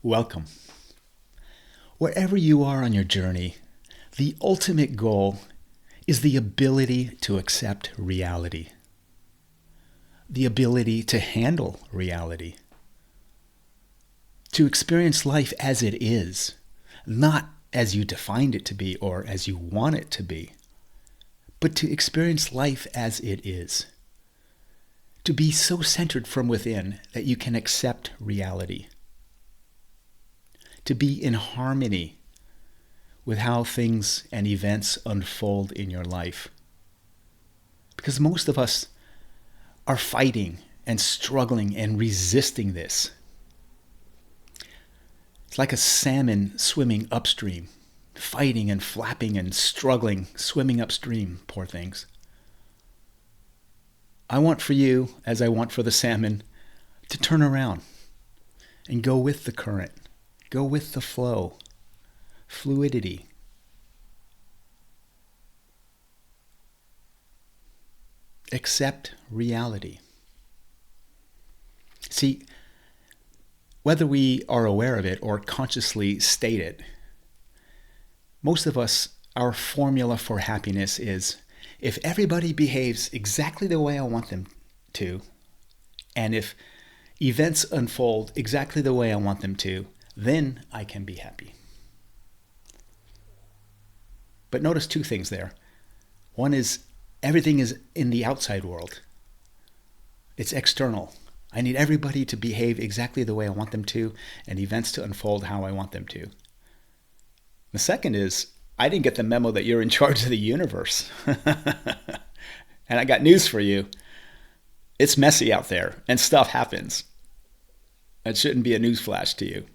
Welcome. Wherever you are on your journey, the ultimate goal is the ability to accept reality, the ability to handle reality, to experience life as it is, not as you defined it to be or as you want it to be, but to experience life as it is. To be so centered from within that you can accept reality. To be in harmony with how things and events unfold in your life. Because most of us are fighting and struggling and resisting this. It's like a salmon swimming upstream, fighting and flapping and struggling, swimming upstream, poor things. I want for you, as I want for the salmon, to turn around and go with the current, go with the flow, fluidity. Accept reality. See, whether we are aware of it or consciously state it, most of us, our formula for happiness is, if everybody behaves exactly the way I want them to, and if events unfold exactly the way I want them to, then I can be happy. But notice two things there. One is everything is in the outside world. It's external. I need everybody to behave exactly the way I want them to, and events to unfold how I want them to. The second is, I didn't get the memo that you're in charge of the universe. And I got news for you. It's messy out there and stuff happens. That shouldn't be a newsflash to you.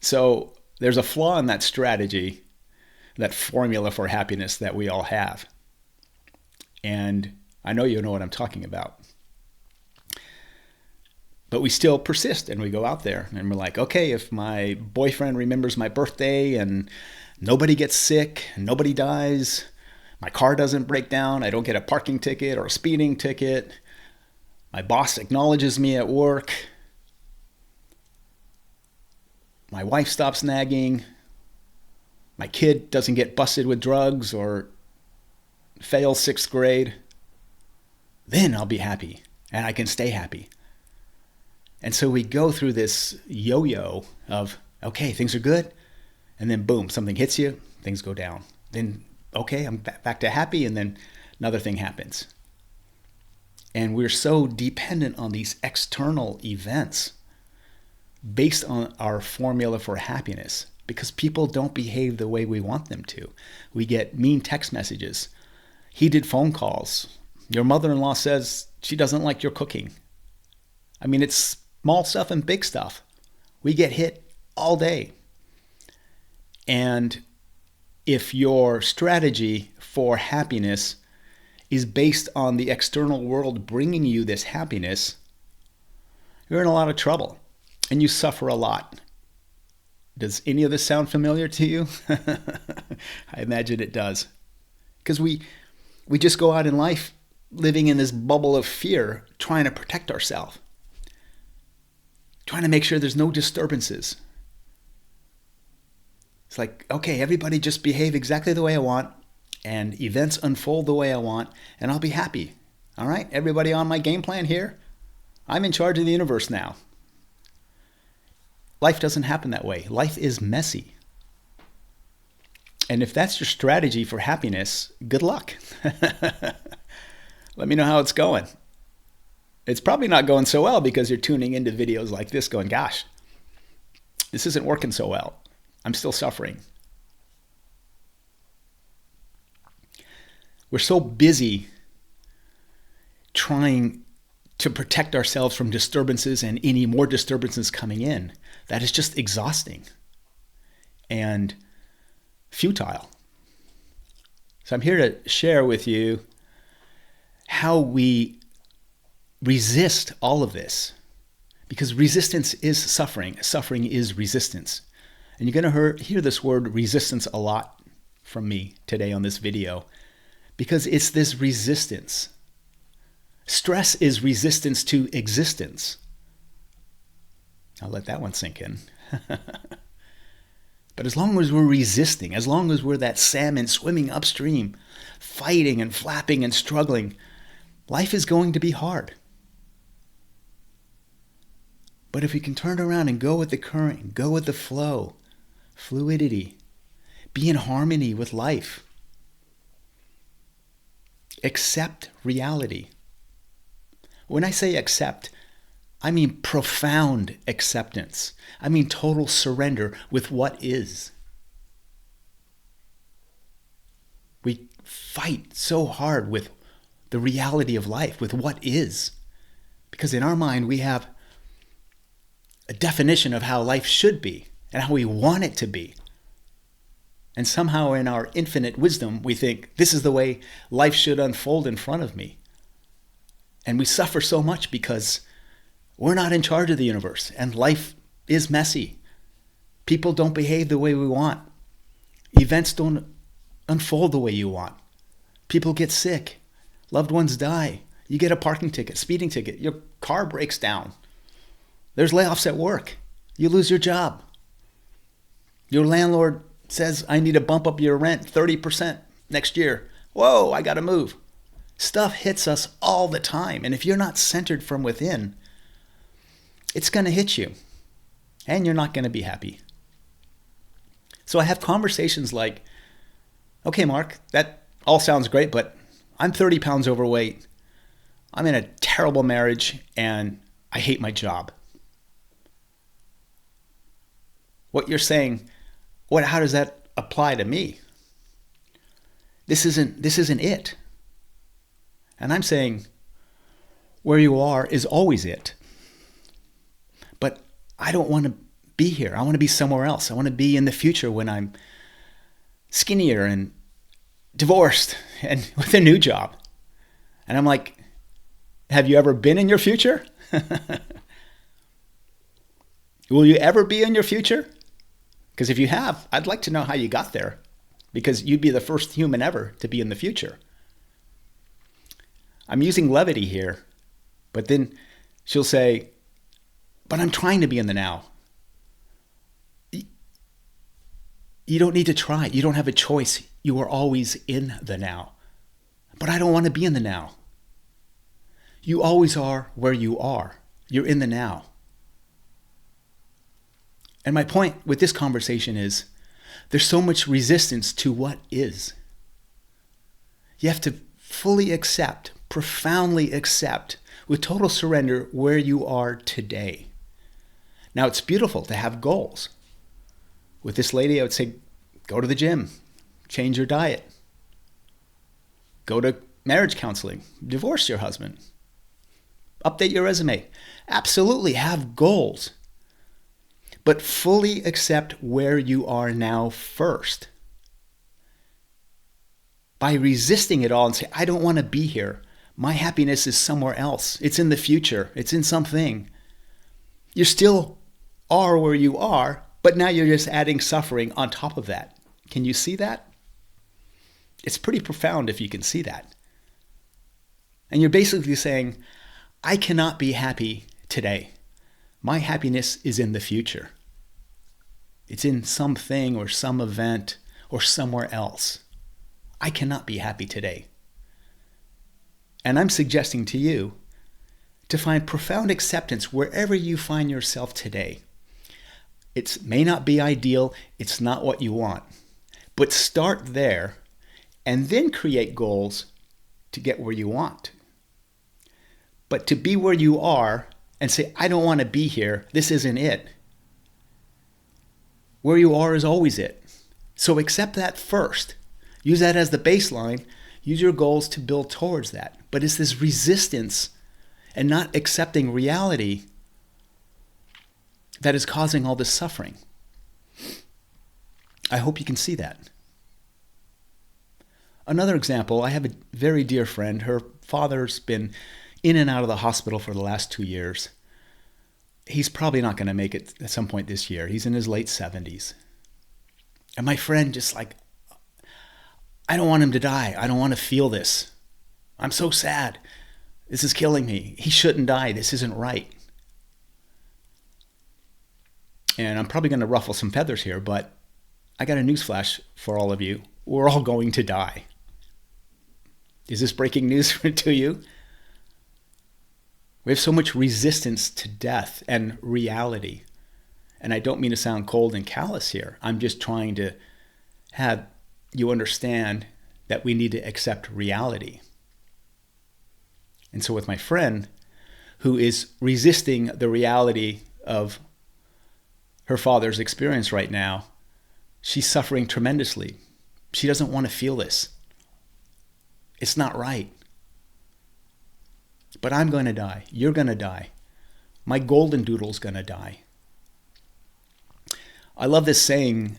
So there's a flaw in that strategy, that formula for happiness that we all have. And I know you know what I'm talking about. But we still persist and we go out there and we're like, okay, if my boyfriend remembers my birthday and nobody gets sick, nobody dies, my car doesn't break down, I don't get a parking ticket or a speeding ticket, my boss acknowledges me at work, my wife stops nagging, my kid doesn't get busted with drugs or fails 6th grade, then I'll be happy and I can stay happy. And so we go through this yo-yo of, okay, things are good. And then boom, something hits you, things go down. Then, okay, I'm back to happy, and then another thing happens. And we're so dependent on these external events based on our formula for happiness because people don't behave the way we want them to. We get mean text messages, heated phone calls. Your mother-in-law says she doesn't like your cooking. I mean, it's small stuff and big stuff. We get hit all day. And if your strategy for happiness is based on the external world bringing you this happiness, you're in a lot of trouble and you suffer a lot. Does any of this sound familiar to you? I imagine it does. Because we just go out in life living in this bubble of fear, trying to protect ourselves, trying to make sure there's no disturbances. It's like, okay, everybody just behave exactly the way I want, and events unfold the way I want, and I'll be happy. All right, everybody on my game plan here? I'm in charge of the universe now. Life doesn't happen that way. Life is messy. And if that's your strategy for happiness, good luck. Let me know how it's going. It's probably not going so well because you're tuning into videos like this going, gosh, this isn't working so well. I'm still suffering. We're so busy trying to protect ourselves from disturbances and any more disturbances coming in that is just exhausting and futile. So I'm here to share with you how we resist all of this, because resistance is suffering. Suffering is resistance. And you're going to hear this word resistance a lot from me today on this video, because it's this resistance. Stress is resistance to existence. I'll let that one sink in. But as long as we're resisting, as long as we're that salmon swimming upstream, fighting and flapping and struggling, life is going to be hard. But if we can turn around and go with the current, go with the flow, fluidity, be in harmony with life, accept reality. When I say accept, I mean profound acceptance. I mean total surrender with what is. We fight so hard with the reality of life, with what is. Because in our mind, we have a definition of how life should be and how we want it to be. And somehow in our infinite wisdom, we think this is the way life should unfold in front of me. And we suffer so much because we're not in charge of the universe and life is messy. People don't behave the way we want. Events don't unfold the way you want. People get sick. Loved ones die. You get a parking ticket, speeding ticket. Your car breaks down. There's layoffs at work. You lose your job. Your landlord says, I need to bump up your rent 30% next year. Whoa, I got to move. Stuff hits us all the time. And if you're not centered from within, it's going to hit you. And you're not going to be happy. So I have conversations like, okay, Mark, that all sounds great, but I'm 30 pounds overweight. I'm in a terrible marriage and I hate my job. What you're saying, how does that apply to me? This isn't it. And I'm saying where you are is always it. But I don't want to be here. I want to be somewhere else. I want to be in the future when I'm skinnier and divorced and with a new job. And I'm like, have you ever been in your future? Will you ever be in your future? Because if you have, I'd like to know how you got there, because you'd be the first human ever to be in the future. I'm using levity here, but then she'll say, but I'm trying to be in the now. You don't need to try. You don't have a choice. You are always in the now. But I don't want to be in the now. You always are where you are. You're in the now. And my point with this conversation is there's so much resistance to what is. You have to fully accept, profoundly accept, with total surrender where you are today. Now, it's beautiful to have goals. With this lady, I would say, go to the gym, change your diet, go to marriage counseling, divorce your husband, update your resume. Absolutely have goals. But fully accept where you are now first. By resisting it all and say, I don't want to be here. My happiness is somewhere else. It's in the future. It's in something. You still are where you are, but now you're just adding suffering on top of that. Can you see that? It's pretty profound if you can see that. And you're basically saying, I cannot be happy today. My happiness is in the future. It's in something or some event or somewhere else. I cannot be happy today. And I'm suggesting to you to find profound acceptance wherever you find yourself today. It may not be ideal. It's not what you want. But start there and then create goals to get where you want. But to be where you are and say, I don't want to be here, this isn't it. Where you are is always it. So accept that first. Use that as the baseline. Use your goals to build towards that. But it's this resistance and not accepting reality that is causing all this suffering. I hope you can see that. Another example, I have a very dear friend. Her father's been in and out of the hospital for the last 2 years. He's probably not going to make it at some point this year. He's in his late 70s. And my friend just like, I don't want him to die. I don't want to feel this. I'm so sad. This is killing me. He shouldn't die. This isn't right. And I'm probably going to ruffle some feathers here, but I got a newsflash for all of you. We're all going to die. Is this breaking news to you? We have so much resistance to death and reality. And I don't mean to sound cold and callous here. I'm just trying to have you understand that we need to accept reality. And so with my friend who is resisting the reality of her father's experience right now, she's suffering tremendously. She doesn't want to feel this. It's not right. But I'm going to die. You're going to die. My golden doodle's going to die. I love this saying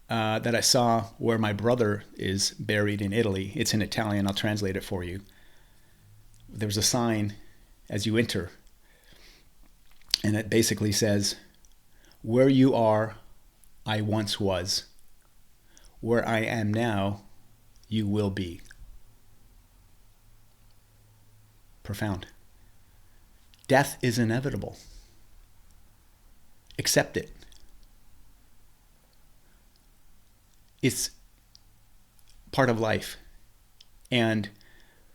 that I saw where my brother is buried in Italy. It's in Italian. I'll translate it for you. There's a sign as you enter, and it basically says, "Where you are, I once was. Where I am now, you will be." Profound. Death is inevitable. Accept it. It's part of life. And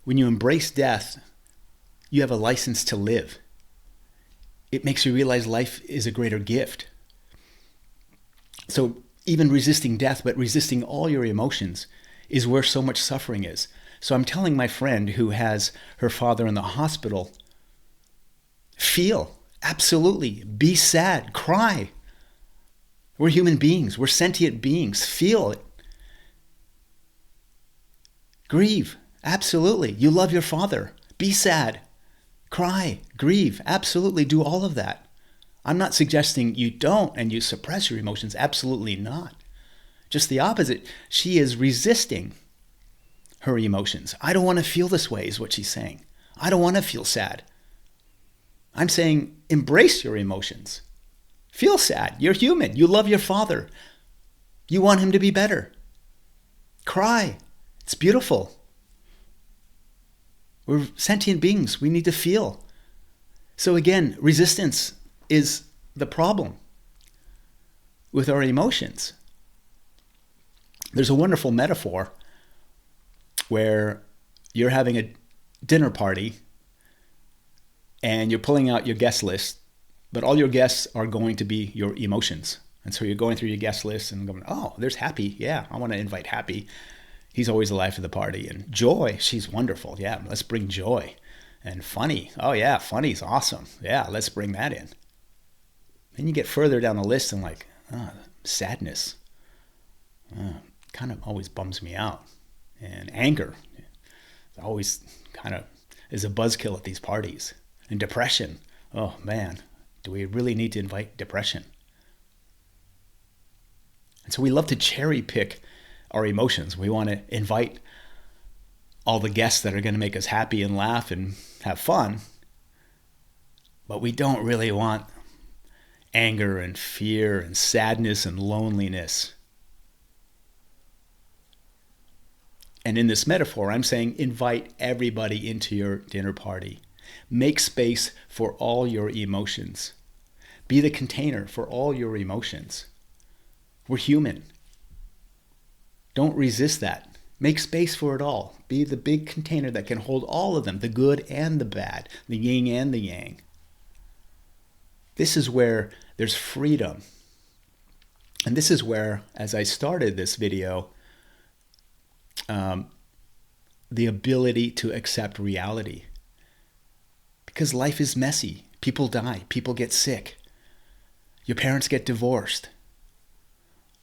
when you embrace death, you have a license to live. It makes you realize life is a greater gift. So even resisting death, but resisting all your emotions, is where so much suffering is. So I'm telling my friend who has her father in the hospital, feel, absolutely, be sad, cry. We're human beings. We're sentient beings. Feel it. Grieve. Absolutely. You love your father. Be sad. Cry. Grieve. Absolutely. Do all of that. I'm not suggesting you don't and you suppress your emotions. Absolutely not. Just the opposite. She is resisting her emotions. I don't want to feel this way is what she's saying. I don't want to feel sad. I'm saying embrace your emotions. Feel sad. You're human. You love your father. You want him to be better. Cry. It's beautiful. We're sentient beings. We need to feel. So again, resistance is the problem with our emotions. There's a wonderful metaphor where you're having a dinner party and you're pulling out your guest list, but all your guests are going to be your emotions. And so you're going through your guest list and going, oh, there's Happy. Yeah, I want to invite Happy. He's always the life of the party. And Joy, she's wonderful. Yeah, let's bring Joy. And Funny, oh yeah, Funny's awesome. Yeah, let's bring that in. Then you get further down the list and like, sadness. Kind of always bums me out. And anger always kind of is a buzzkill at these parties. And depression, oh man, do we really need to invite depression? And so we love to cherry pick our emotions. We want to invite all the guests that are going to make us happy and laugh and have fun. But we don't really want anger and fear and sadness and loneliness. And in this metaphor, I'm saying invite everybody into your dinner party. Make space for all your emotions. Be the container for all your emotions. We're human. Don't resist that. Make space for it all. Be the big container that can hold all of them, the good and the bad, the yin and the yang. This is where there's freedom. And this is where, as I started this video, the ability to accept reality. Because life is messy. People die. People get sick. Your parents get divorced.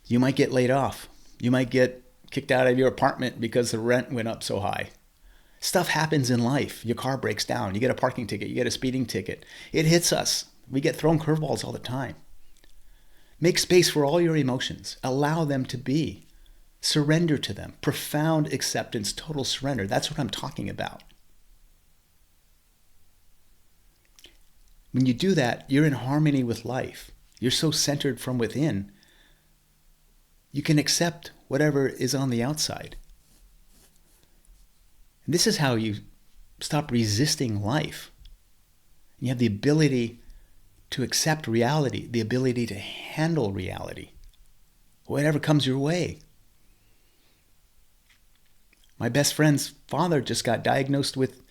You might get laid off. You might get kicked out of your apartment because the rent went up so high. Stuff happens in life. Your car breaks down. You get a parking ticket. You get a speeding ticket. It hits us. We get thrown curveballs all the time. Make space for all your emotions. Allow them to be. Surrender to them. Profound acceptance, total surrender. That's what I'm talking about. When you do that, you're in harmony with life. You're so centered from within, you can accept whatever is on the outside. And this is how you stop resisting life. You have the ability to accept reality, the ability to handle reality, whatever comes your way. My best friend's father just got diagnosed with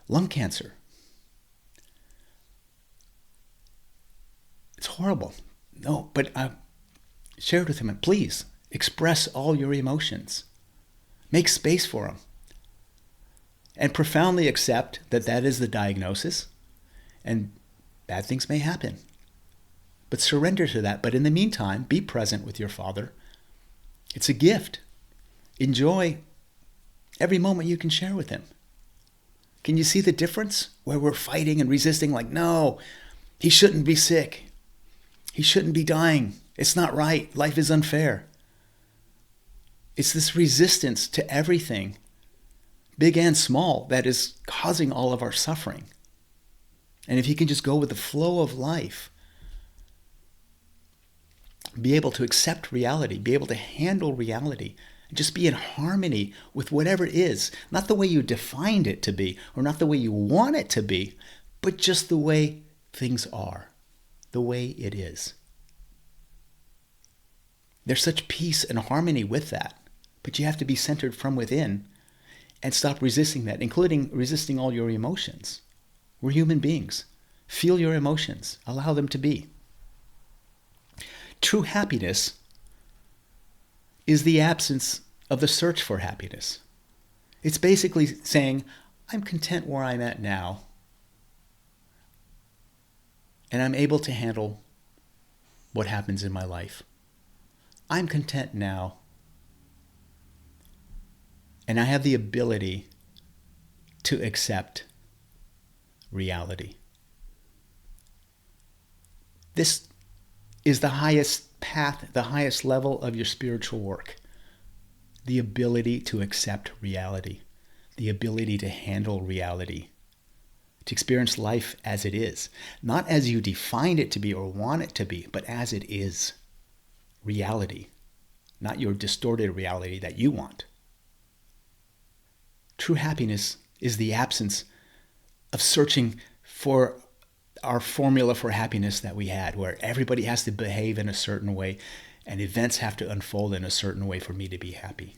lung cancer. It's horrible. No, but I shared with him, please express all your emotions. Make space for them. And profoundly accept that that is the diagnosis and bad things may happen. But surrender to that. But in the meantime, be present with your father. It's a gift. Enjoy every moment you can share with him. Can you see the difference? Where we're fighting and resisting like, no, he shouldn't be sick. He shouldn't be dying. It's not right. Life is unfair. It's this resistance to everything, big and small, that is causing all of our suffering. And if you can just go with the flow of life, be able to accept reality, be able to handle reality, and just be in harmony with whatever it is, not the way you defined it to be, or not the way you want it to be, but just the way things are, the way it is. There's such peace and harmony with that, but you have to be centered from within and stop resisting that, including resisting all your emotions. We're human beings. Feel your emotions. Allow them to be. True happiness is the absence of the search for happiness. It's basically saying, I'm content where I'm at now, and I'm able to handle what happens in my life. I'm content now, and I have the ability to accept reality. This is the highest path, the highest level of your spiritual work. The ability to accept reality, the ability to handle reality, to experience life as it is, not as you defined it to be or want it to be, but as it is. Reality, not your distorted reality that you want. True happiness is the absence of searching for our formula for happiness that we had, where everybody has to behave in a certain way and events have to unfold in a certain way for me to be happy.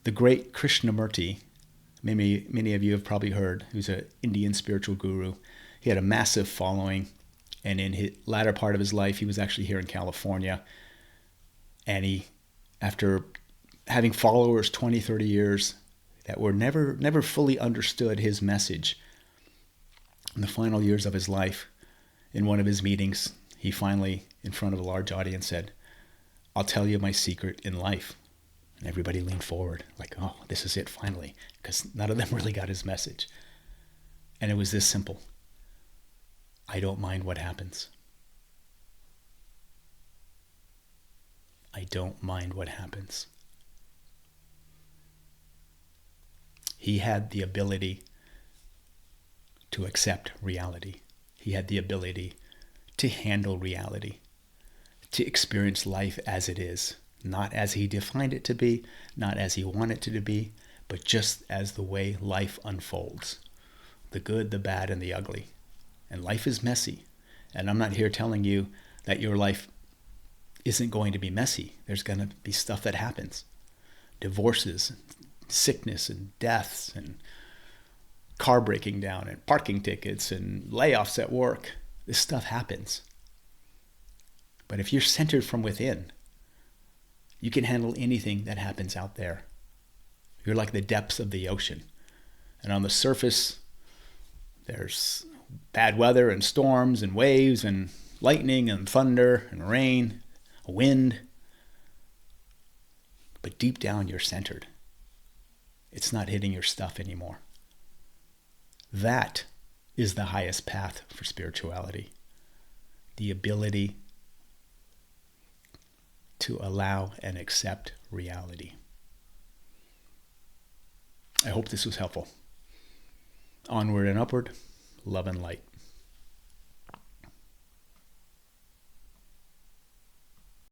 The great Krishnamurti, many of you have probably heard, who's an Indian spiritual guru. He had a massive following, and in his latter part of his life, he was actually here in California. And he, after having followers 20, 30 years that were never fully understood his message, in the final years of his life, in one of his meetings, he finally, in front of a large audience, said, I'll tell you my secret in life. And everybody leaned forward like, oh, this is it finally, because none of them really got his message. And it was this simple. I don't mind what happens. I don't mind what happens. He had the ability to accept reality. He had the ability to handle reality, to experience life as it is, not as he defined it to be, not as he wanted it to be, but just as the way life unfolds, the good, the bad, and the ugly. And life is messy. And I'm not here telling you that your life isn't going to be messy. There's going to be stuff that happens. Divorces, sickness, and deaths, and car breaking down, and parking tickets, and layoffs at work. This stuff happens. But if you're centered from within, you can handle anything that happens out there. You're like the depths of the ocean. And on the surface, there's bad weather and storms and waves and lightning and thunder and rain, wind. But deep down, you're centered. It's not hitting your stuff anymore. That is the highest path for spirituality. The ability to allow and accept reality. I hope this was helpful. Onward and upward, love and light.